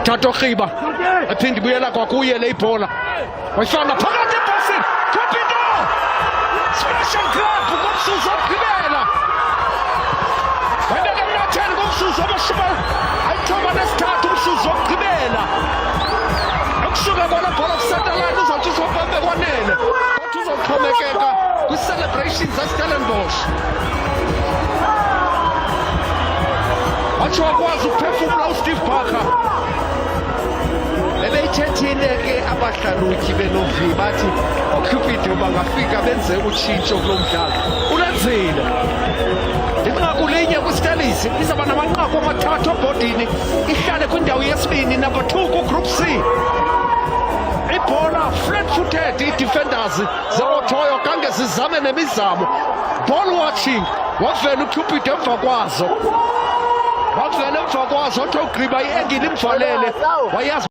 wathatha Okhiba aphinde ibuyela kwakuye le ibhola wayifana phakathi ebhasini Capito special grab ngomsuzo wokugqibela wayibeka emnatheni ngomsuzo wamashumi ayithoba nesithathu umsuzo wokugqibela ukusuka kona bhola kusentalani uzothi uzobambe kwanele kodwa uzoxhomekeka kwi-celebrations zaStellenbosch watsho wakwazi ukuphefumula uSteve Barker ebeyithethile-ke abahlalutyi benovi bathi oCupido bangafika benze utshintsho kulo mdlalo ulenzile inqaku linye kwiStellies izaba namanqaku amathathu ebhodini ihlale kwindawo yesibini number 2 kugroup C ibhola flat-footed ii-defenders zeOtoyo kange zizame nemizamo ball watching wavela uCupido emva kwazo wakuvela emva kwazo othi ogqiba i-engile imvalele wayazi